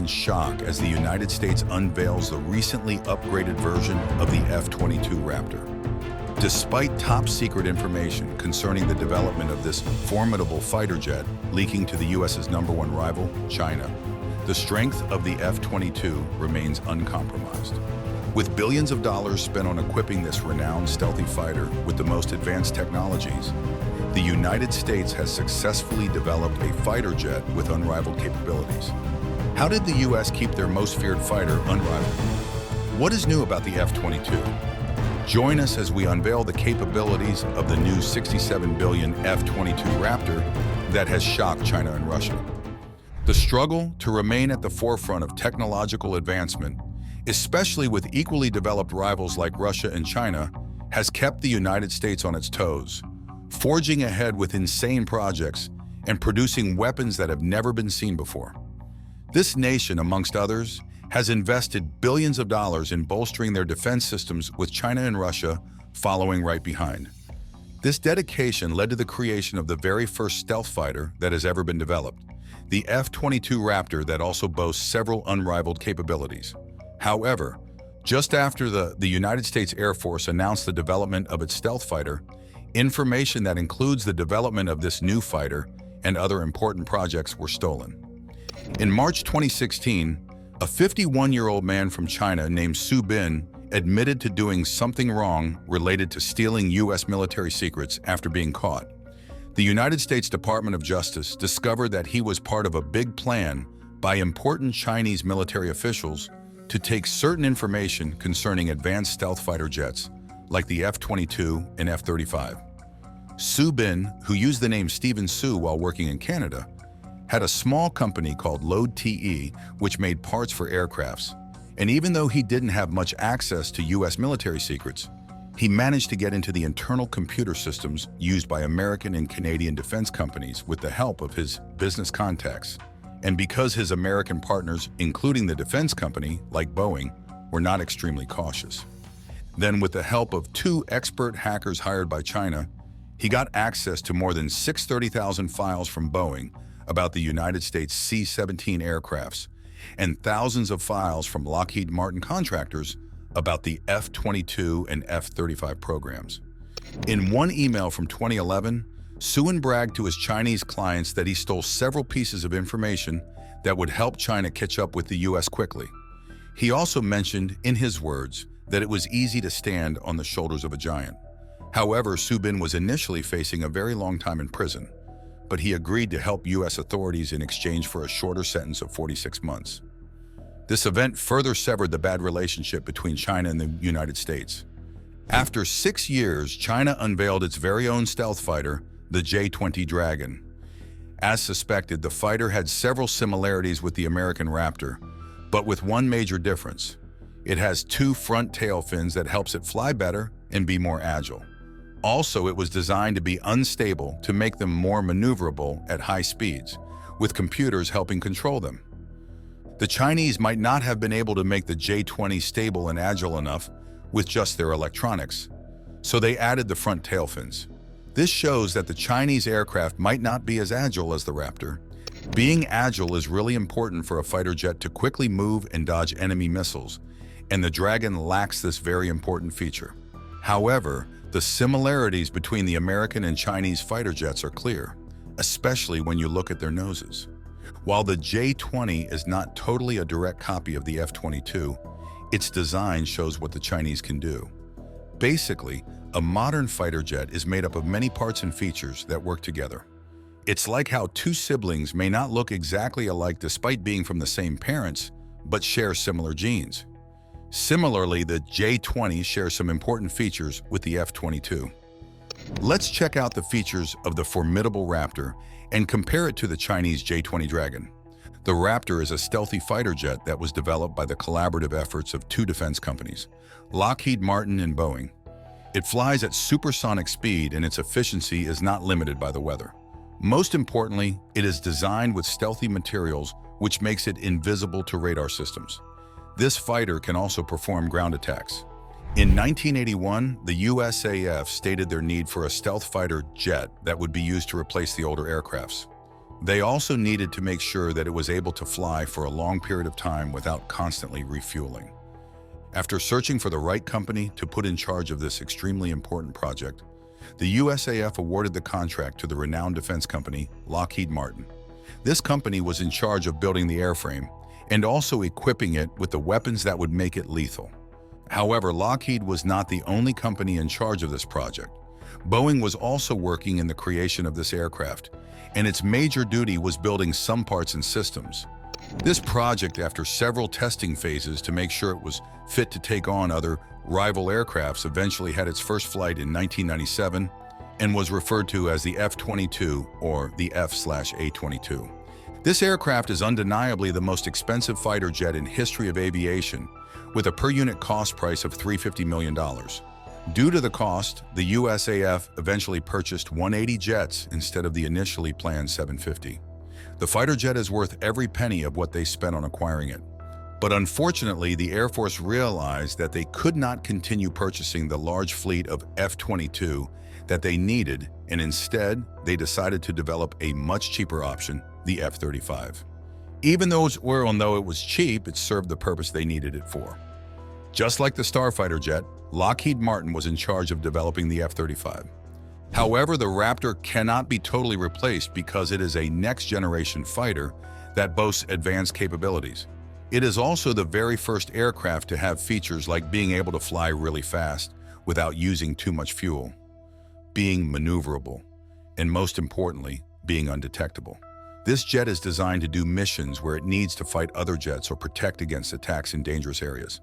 shock as the United States unveils the recently upgraded version of the F-22 Raptor. Despite top-secret information concerning the development of this formidable fighter jet leaking to the U.S.'s #1 rival, China, the strength of the F-22 remains uncompromised. With billions of dollars spent on equipping this renowned stealthy fighter with the most advanced technologies, the United States has successfully developed a fighter jet with unrivaled capabilities. How did the U.S. keep their most feared fighter unrivaled? What is new about the F-22? Join us as we unveil the capabilities of the new $67 billion F-22 Raptor that has shocked China and Russia. The struggle to remain at the forefront of technological advancement, especially with equally developed rivals like Russia and China, has kept the United States on its toes, forging ahead with insane projects and producing weapons that have never been seen before. This nation, amongst others, has invested billions of dollars in bolstering their defense systems, with China and Russia following right behind. This dedication led to the creation of the very first stealth fighter that has ever been developed, the F-22 Raptor, that also boasts several unrivaled capabilities. However, just after the United States Air Force announced the development of its stealth fighter, information that includes the development of this new fighter and other important projects were stolen. In March 2016, a 51-year-old man from China named Su Bin admitted to doing something wrong related to stealing U.S. military secrets after being caught. The United States Department of Justice discovered that he was part of a big plan by important Chinese military officials to take certain information concerning advanced stealth fighter jets like the F-22 and F-35. Su Bin, who used the name Stephen Su while working in Canada, had a small company called Load TE, which made parts for aircrafts. And even though he didn't have much access to U.S. military secrets, he managed to get into the internal computer systems used by American and Canadian defense companies with the help of his business contacts. And because his American partners, including the defense company, like Boeing, were not extremely cautious. Then, with the help of 2 expert hackers hired by China, he got access to more than 630,000 files from Boeing about the United States C-17 aircrafts, and thousands of files from Lockheed Martin contractors about the F-22 and F-35 programs. In one email from 2011, Suin bragged to his Chinese clients that he stole several pieces of information that would help China catch up with the U.S. quickly. He also mentioned, in his words, that it was easy to stand on the shoulders of a giant. However, Su Bin was initially facing a very long time in prison, but he agreed to help U.S. authorities in exchange for a shorter sentence of 46 months. This event further severed the bad relationship between China and the United States. After 6 years, China unveiled its very own stealth fighter, the J-20 Dragon. As suspected, the fighter had several similarities with the American Raptor, but with one major difference. It has 2 front tail fins that helps it fly better and be more agile. Also, it was designed to be unstable to make them more maneuverable at high speeds, with computers helping control them. The Chinese might not have been able to make the J-20 stable and agile enough with just their electronics, so they added the front tail fins. This shows that the Chinese aircraft might not be as agile as the Raptor. Being agile is really important for a fighter jet to quickly move and dodge enemy missiles, and the Dragon lacks this very important feature. However, the similarities between the American and Chinese fighter jets are clear, especially when you look at their noses. While the J-20 is not totally a direct copy of the F-22, its design shows what the Chinese can do. Basically, a modern fighter jet is made up of many parts and features that work together. It's like how 2 siblings may not look exactly alike despite being from the same parents, but share similar genes. Similarly, the J-20 shares some important features with the F-22. Let's check out the features of the formidable Raptor and compare it to the Chinese J-20 Dragon. The Raptor is a stealthy fighter jet that was developed by the collaborative efforts of 2 defense companies, Lockheed Martin and Boeing. It flies at supersonic speed, and its efficiency is not limited by the weather. Most importantly, it is designed with stealthy materials, which makes it invisible to radar systems. This fighter can also perform ground attacks. In 1981, the USAF stated their need for a stealth fighter jet that would be used to replace the older aircrafts. They also needed to make sure that it was able to fly for a long period of time without constantly refueling. After searching for the right company to put in charge of this extremely important project, the USAF awarded the contract to the renowned defense company, Lockheed Martin. This company was in charge of building the airframe and also equipping it with the weapons that would make it lethal. However, Lockheed was not the only company in charge of this project. Boeing was also working in the creation of this aircraft, and its major duty was building some parts and systems. This project, after several testing phases to make sure it was fit to take on other rival aircrafts, eventually had its first flight in 1997 and was referred to as the F-22 or the F/A-22. This aircraft is undeniably the most expensive fighter jet in history of aviation, with a per-unit cost price of $350 million. Due to the cost, the USAF eventually purchased 180 jets instead of the initially planned 750. The fighter jet is worth every penny of what they spent on acquiring it. But unfortunately, the Air Force realized that they could not continue purchasing the large fleet of F-22 that they needed, and instead, they decided to develop a much cheaper option, the F-35. Even though it was cheap, it served the purpose they needed it for. Just like the Starfighter jet, Lockheed Martin was in charge of developing the F-35. However, the Raptor cannot be totally replaced because it is a next-generation fighter that boasts advanced capabilities. It is also the very first aircraft to have features like being able to fly really fast without using too much fuel, being maneuverable, and most importantly, being undetectable. This jet is designed to do missions where it needs to fight other jets or protect against attacks in dangerous areas.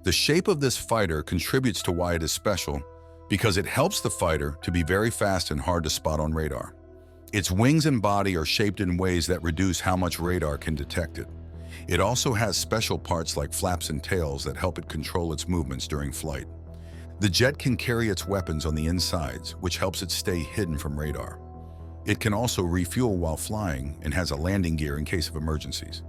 The shape of this fighter contributes to why it is special, because it helps the fighter to be very fast and hard to spot on radar. Its wings and body are shaped in ways that reduce how much radar can detect it. It also has special parts like flaps and tails that help it control its movements during flight. The jet can carry its weapons on the insides, which helps it stay hidden from radar. It can also refuel while flying and has a landing gear in case of emergencies.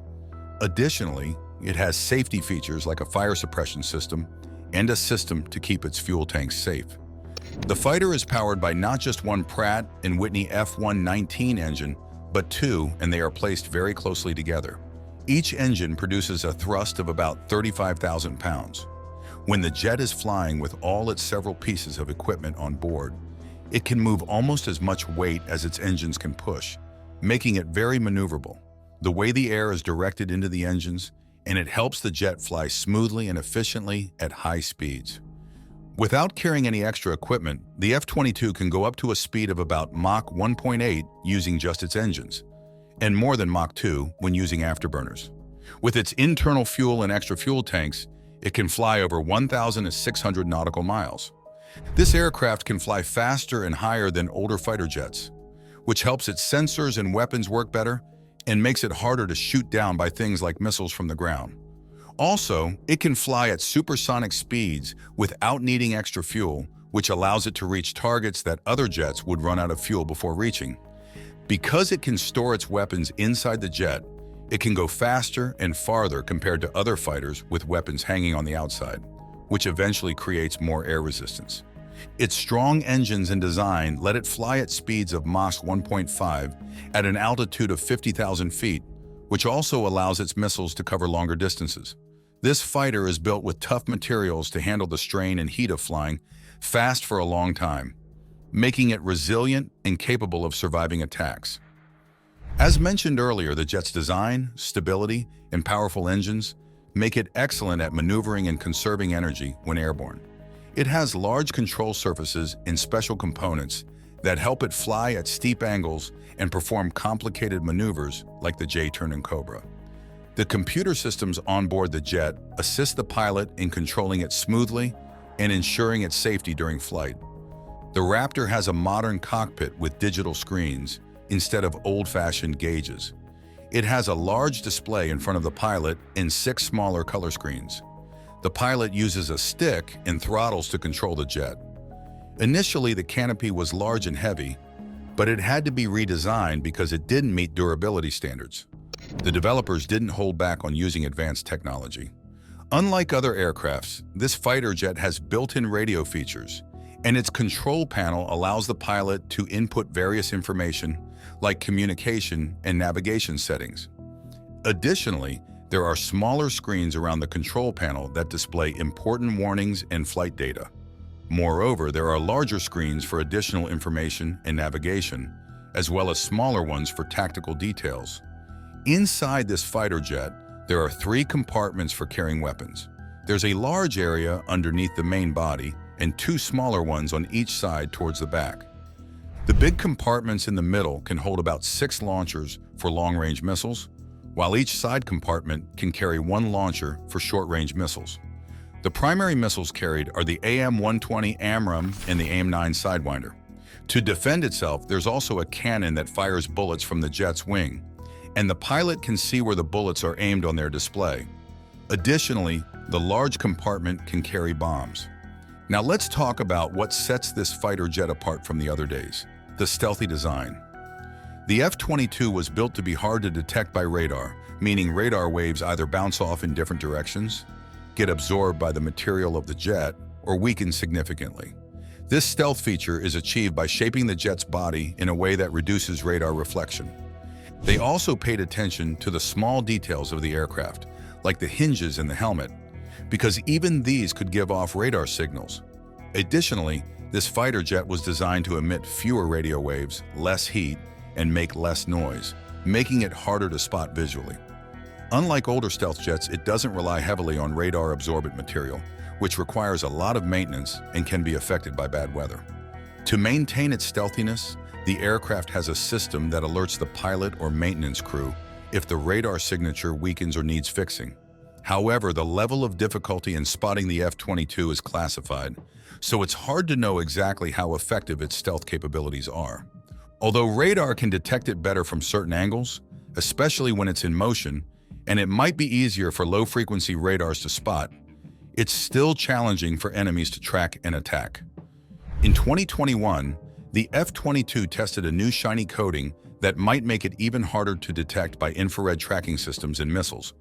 Additionally, it has safety features like a fire suppression system and a system to keep its fuel tanks safe. The fighter is powered by not just one Pratt & Whitney F119 engine, but two, and they are placed very closely together. Each engine produces a thrust of about 35,000 pounds. When the jet is flying with all its several pieces of equipment on board, it can move almost as much weight as its engines can push, making it very maneuverable. The way the air is directed into the engines, and it helps the jet fly smoothly and efficiently at high speeds. Without carrying any extra equipment, the F-22 can go up to a speed of about Mach 1.8 using just its engines, and more than Mach 2 when using afterburners. With its internal fuel and extra fuel tanks, it can fly over 1,600 nautical miles. This aircraft can fly faster and higher than older fighter jets, which helps its sensors and weapons work better and makes it harder to shoot down by things like missiles from the ground. Also, it can fly at supersonic speeds without needing extra fuel, which allows it to reach targets that other jets would run out of fuel before reaching. Because it can store its weapons inside the jet, it can go faster and farther compared to other fighters with weapons hanging on the outside, which eventually creates more air resistance. Its strong engines and design let it fly at speeds of Mach 1.5 at an altitude of 50,000 feet, which also allows its missiles to cover longer distances. This fighter is built with tough materials to handle the strain and heat of flying fast for a long time, making it resilient and capable of surviving attacks. As mentioned earlier, the jet's design, stability, and powerful engines make it excellent at maneuvering and conserving energy when airborne. It has large control surfaces and special components that help it fly at steep angles and perform complicated maneuvers like the J-turn and Cobra. The computer systems on board the jet assist the pilot in controlling it smoothly and ensuring its safety during flight. The Raptor has a modern cockpit with digital screens instead of old-fashioned gauges. It has a large display in front of the pilot and 6 smaller color screens. The pilot uses a stick and throttles to control the jet. Initially, the canopy was large and heavy, but it had to be redesigned because it didn't meet durability standards. The developers didn't hold back on using advanced technology. Unlike other aircrafts, this fighter jet has built-in radio features and its control panel allows the pilot to input various information like communication and navigation settings. Additionally, there are smaller screens around the control panel that display important warnings and flight data. Moreover, there are larger screens for additional information and navigation, as well as smaller ones for tactical details. Inside this fighter jet, there are 3 compartments for carrying weapons. There's a large area underneath the main body and 2 smaller ones on each side towards the back. The big compartments in the middle can hold about 6 launchers for long-range missiles, while each side compartment can carry 1 launcher for short-range missiles. The primary missiles carried are the AIM-120 AMRAAM and the AIM-9 Sidewinder. To defend itself, there's also a cannon that fires bullets from the jet's wing, and the pilot can see where the bullets are aimed on their display. Additionally, the large compartment can carry bombs. Now let's talk about what sets this fighter jet apart from the other days: the stealthy design. The F-22 was built to be hard to detect by radar, meaning radar waves either bounce off in different directions, get absorbed by the material of the jet, or weaken significantly. This stealth feature is achieved by shaping the jet's body in a way that reduces radar reflection. They also paid attention to the small details of the aircraft, like the hinges in the helmet, because even these could give off radar signals. Additionally, this fighter jet was designed to emit fewer radio waves, less heat, and make less noise, making it harder to spot visually. Unlike older stealth jets, it doesn't rely heavily on radar-absorbent material, which requires a lot of maintenance and can be affected by bad weather. To maintain its stealthiness, the aircraft has a system that alerts the pilot or maintenance crew if the radar signature weakens or needs fixing. However, the level of difficulty in spotting the F-22 is classified, so it's hard to know exactly how effective its stealth capabilities are. Although radar can detect it better from certain angles, especially when it's in motion, and it might be easier for low-frequency radars to spot, it's still challenging for enemies to track and attack. In 2021, the F-22 tested a new shiny coating that might make it even harder to detect by infrared tracking systems and missiles.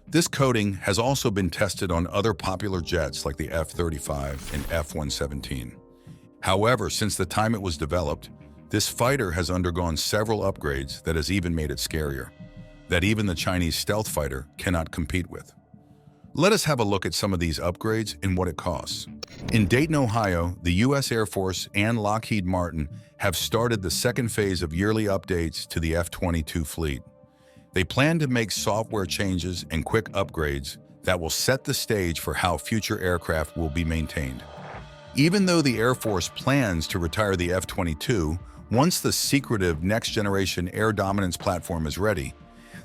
This coating has also been tested on other popular jets like the F-35 and F-117. However, since the time it was developed, this fighter has undergone several upgrades that has even made it scarier, that even the Chinese stealth fighter cannot compete with. Let us have a look at some of these upgrades and what it costs. In Dayton, Ohio, the U.S. Air Force and Lockheed Martin have started the second phase of yearly updates to the F-22 fleet. They plan to make software changes and quick upgrades that will set the stage for how future aircraft will be maintained. Even though the Air Force plans to retire the F-22 once the secretive next-generation air dominance platform is ready,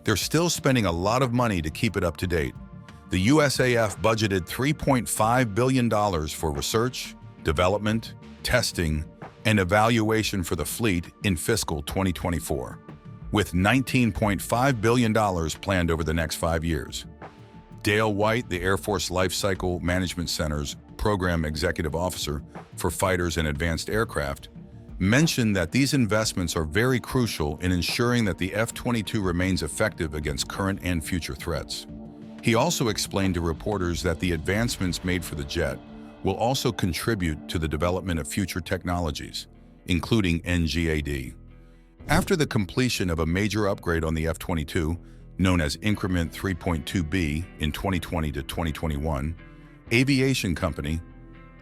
they're still spending a lot of money to keep it up to date. The USAF budgeted $3.5 billion for research, development, testing, and evaluation for the fleet in fiscal 2024, with $19.5 billion planned over the next 5 years. Dale White, the Air Force Life Cycle Management Center's Program Executive Officer for Fighters and Advanced Aircraft, mentioned that these investments are very crucial in ensuring that the F-22 remains effective against current and future threats. He also explained to reporters that the advancements made for the jet will also contribute to the development of future technologies, including NGAD. After the completion of a major upgrade on the F-22, known as Increment 3.2B in 2020 to 2021, aviation company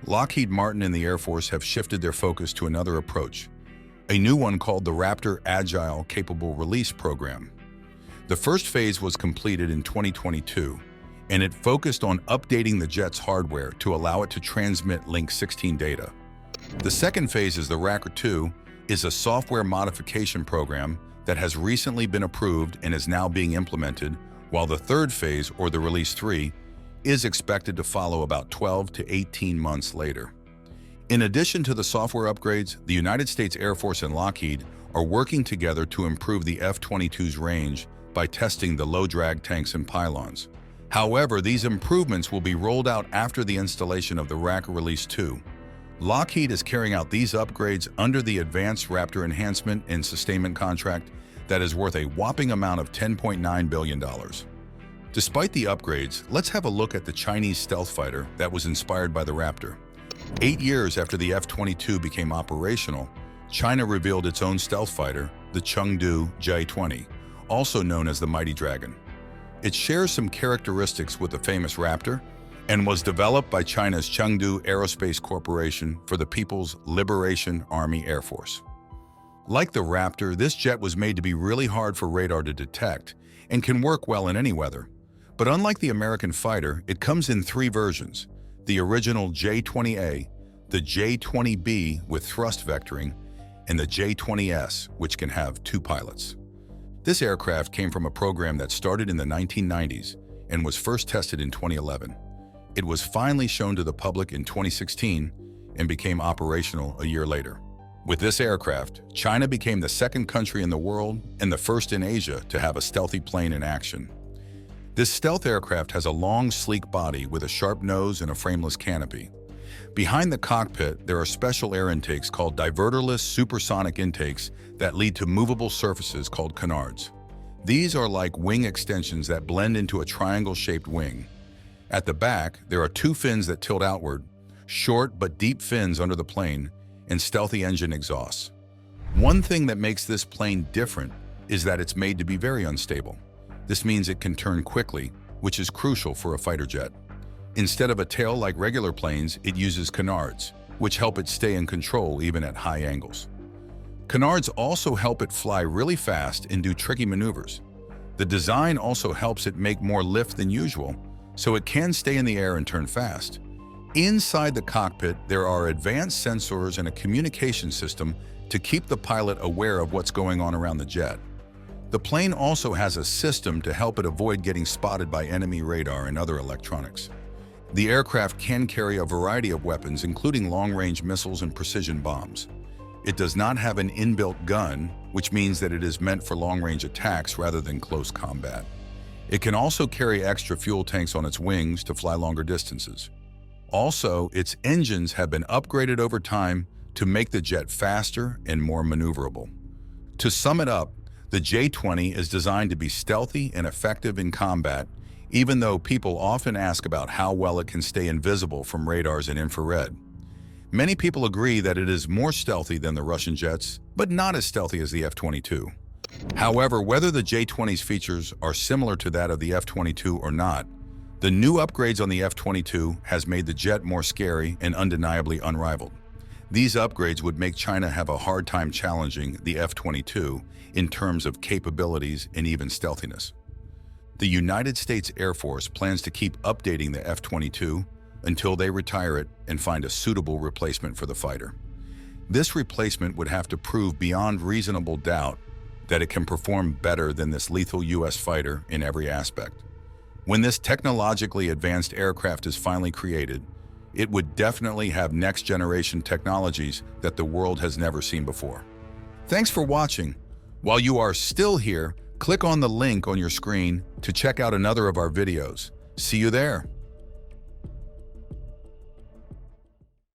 Lockheed Martin and the Air Force have shifted their focus to another approach, a new one called the Raptor Agile Capable Release Program. The first phase was completed in 2022, and it focused on updating the jet's hardware to allow it to transmit Link 16 data. The second phase is the Raptor 2, is a software modification program that has recently been approved and is now being implemented, while the third phase, or the Release 3, is expected to follow about 12 to 18 months later. In addition to the software upgrades, the United States Air Force and Lockheed are working together to improve the F-22's range by testing the low-drag tanks and pylons. However, these improvements will be rolled out after the installation of the Raptor Release 2. Lockheed is carrying out these upgrades under the Advanced Raptor Enhancement and Sustainment Contract that is worth a whopping amount of $10.9 billion. Despite the upgrades, let's have a look at the Chinese stealth fighter that was inspired by the Raptor. 8 years after the F-22 became operational, China revealed its own stealth fighter, the Chengdu J-20, also known as the Mighty Dragon. It shares some characteristics with the famous Raptor and was developed by China's Chengdu Aerospace Corporation for the People's Liberation Army Air Force. Like the Raptor, this jet was made to be really hard for radar to detect and can work well in any weather. But unlike the American fighter, it comes in 3 versions: the original J-20A, the J-20B with thrust vectoring, and the J-20S, which can have 2 pilots. This aircraft came from a program that started in the 1990s and was first tested in 2011. It was finally shown to the public in 2016 and became operational a year later. With this aircraft, China became the 2nd country in the world and the 1st in Asia to have a stealthy plane in action. This stealth aircraft has a long, sleek body with a sharp nose and a frameless canopy. Behind the cockpit, there are special air intakes called diverterless supersonic intakes that lead to movable surfaces called canards. These are like wing extensions that blend into a triangle-shaped wing. At the back, there are 2 fins that tilt outward, short but deep fins under the plane, and stealthy engine exhausts. One thing that makes this plane different is that it's made to be very unstable. This means it can turn quickly, which is crucial for a fighter jet. Instead of a tail like regular planes, it uses canards, which help it stay in control even at high angles. Canards also help it fly really fast and do tricky maneuvers. The design also helps it make more lift than usual, so it can stay in the air and turn fast. Inside the cockpit, there are advanced sensors and a communication system to keep the pilot aware of what's going on around the jet. The plane also has a system to help it avoid getting spotted by enemy radar and other electronics. The aircraft can carry a variety of weapons, including long-range missiles and precision bombs. It does not have an inbuilt gun, which means that it is meant for long-range attacks rather than close combat. It can also carry extra fuel tanks on its wings to fly longer distances. Also, its engines have been upgraded over time to make the jet faster and more maneuverable. To sum it up, the J-20 is designed to be stealthy and effective in combat, even though people often ask about how well it can stay invisible from radars and infrared. Many people agree that it is more stealthy than the Russian jets, but not as stealthy as the F-22. However, whether the J-20's features are similar to that of the F-22 or not, the new upgrades on the F-22 has made the jet more scary and undeniably unrivaled. These upgrades would make China have a hard time challenging the F-22 in terms of capabilities and even stealthiness. The United States Air Force plans to keep updating the F-22 until they retire it and find a suitable replacement for the fighter. This replacement would have to prove beyond reasonable doubt that it can perform better than this lethal U.S. fighter in every aspect. When this technologically advanced aircraft is finally created, it would definitely have next-generation technologies that the world has never seen before. Thanks for watching. While you are still here, click on the link on your screen to check out another of our videos. See you there.